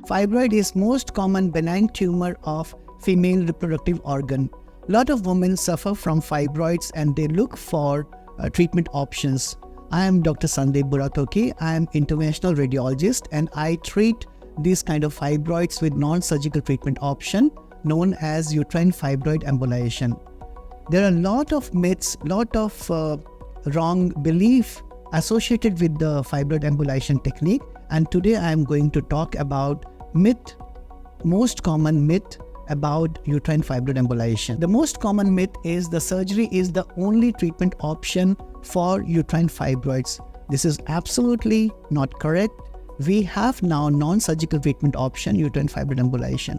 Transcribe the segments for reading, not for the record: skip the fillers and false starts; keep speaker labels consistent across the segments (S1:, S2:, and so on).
S1: Fibroid is most common benign tumor of female reproductive organ. A lot of women suffer from fibroids and they look for treatment options. I am Dr. Sandeep Buratoki. I am interventional radiologist and I treat these kind of fibroids with non-surgical treatment option known as uterine fibroid embolization. There are a lot of myths, lot of wrong belief associated with the fibroid embolization technique, and today I am going to talk about most common myth about uterine fibroid embolization. The most common myth is the surgery is the only treatment option for uterine fibroids. This is absolutely not correct. We have now non-surgical treatment option, uterine fibroid embolization.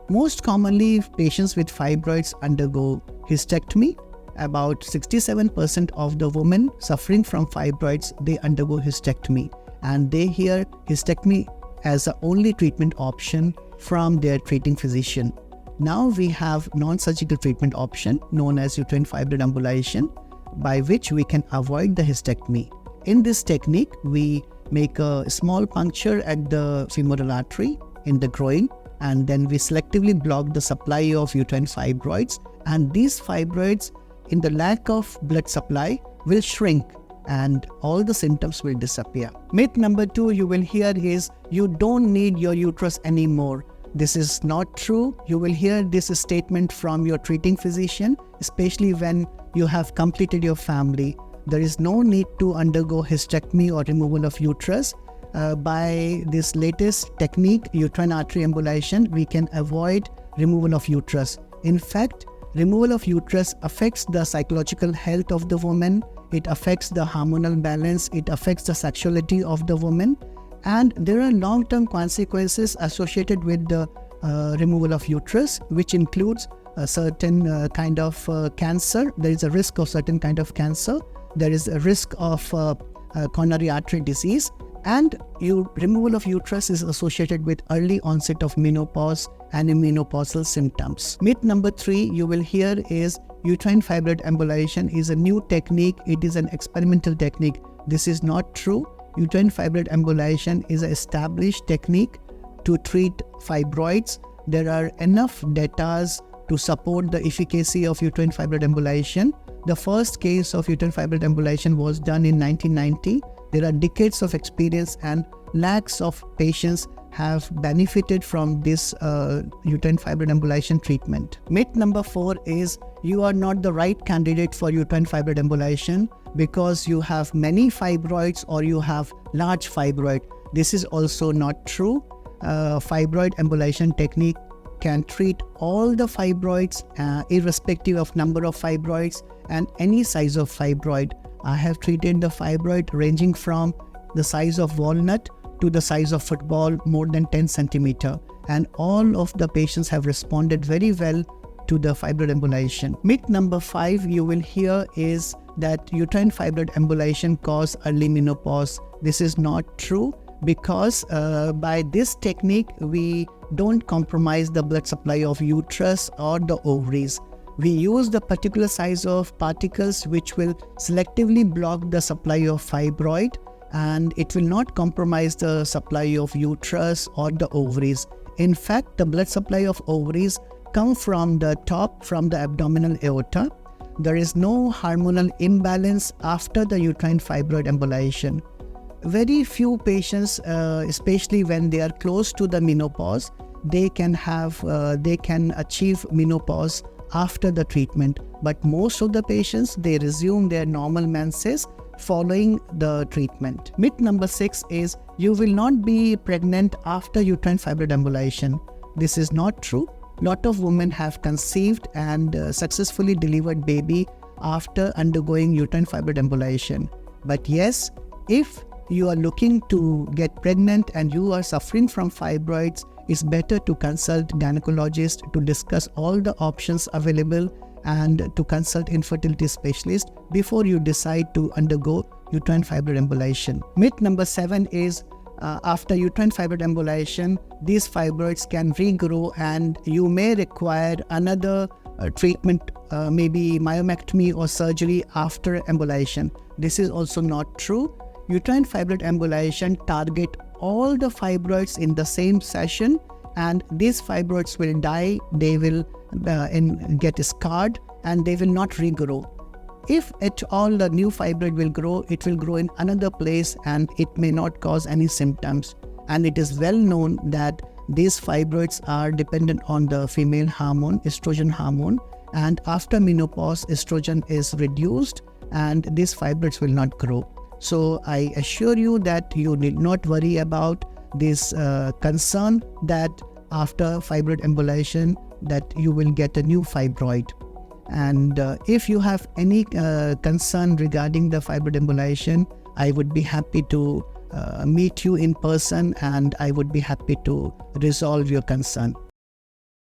S1: Most commonly, patients with fibroids undergo hysterectomy. About 67% of the women suffering from fibroids, they undergo hysterectomy, and they hear hysterectomy as the only treatment option from their treating physician. Now we have non-surgical treatment option known as uterine fibroid embolization, by which we can avoid the hysterectomy. In this technique, we make a small puncture at the femoral artery in the groin, and then we selectively block the supply of uterine fibroids, and these fibroids, in the lack of blood supply, will shrink and all the symptoms will disappear. Myth number 2 you will hear is you don't need your uterus anymore. This is not true. You will hear this statement from your treating physician, especially when you have completed your family. There is no need to undergo hysterectomy or removal of uterus. By this latest technique, uterine artery embolization, we can avoid removal of uterus. In fact, removal of uterus affects the psychological health of the woman. It affects the hormonal balance. It affects the sexuality of the woman. And there are long-term consequences associated with the removal of uterus, which includes a certain kind of cancer. There is a risk of certain kind of cancer. There is a risk of coronary artery disease. And removal of uterus is associated with early onset of menopause and menopausal symptoms. Myth number 3 you will hear is uterine fibroid embolization is a new technique. It is an experimental technique. This is not true. Uterine fibroid embolization is an established technique to treat fibroids. There are enough data to support the efficacy of uterine fibroid embolization. The first case of uterine fibroid embolization was done in 1990. There are decades of experience and lakhs of patients have benefited from this uterine fibroid embolization treatment. Myth number 4 is you are not the right candidate for uterine fibroid embolization because you have many fibroids or you have large fibroid. This is also not true. Fibroid embolization technique can treat all the fibroids irrespective of number of fibroids and any size of fibroid. I have treated the fibroid ranging from the size of walnut to the size of football, more than 10 centimeter, and all of the patients have responded very well to the fibroid embolization. Myth number 5 you will hear is that uterine fibroid embolization cause early menopause. This is not true because by this technique we don't compromise the blood supply of uterus or the ovaries. We use the particular size of particles which will selectively block the supply of fibroid, and it will not compromise the supply of uterus or the ovaries. In fact, the blood supply of ovaries come from the top, from the abdominal aorta. There is no hormonal imbalance after the uterine fibroid embolization. Very few patients, especially when they are close to the menopause, they can achieve menopause after the treatment. But most of the patients, they resume their normal menses following the treatment. Myth number 6 is you will not be pregnant after uterine fibroid embolization. This is not true. Lot of women have conceived and successfully delivered baby after undergoing uterine fibroid embolization. But yes, if you are looking to get pregnant and you are suffering from fibroids, it's better to consult gynecologist to discuss all the options available and to consult infertility specialist before you decide to undergo uterine fibroid embolization. Myth number 7 is after uterine fibroid embolization, these fibroids can regrow and you may require another treatment, maybe myomectomy or surgery after embolization. This is also not true. Uterine fibroid embolization target all the fibroids in the same session, and these fibroids will die, they will get scarred, and they will not regrow. If at all the new fibroid will grow, it will grow in another place and it may not cause any symptoms. And it is well known that these fibroids are dependent on the female hormone, estrogen hormone, and after menopause, estrogen is reduced and these fibroids will not grow. So I assure you that you need not worry about this concern that after fibroid embolization that you will get a new fibroid. And if you have any concern regarding the fibroid embolization, I would be happy to meet you in person, and I would be happy to resolve your concern.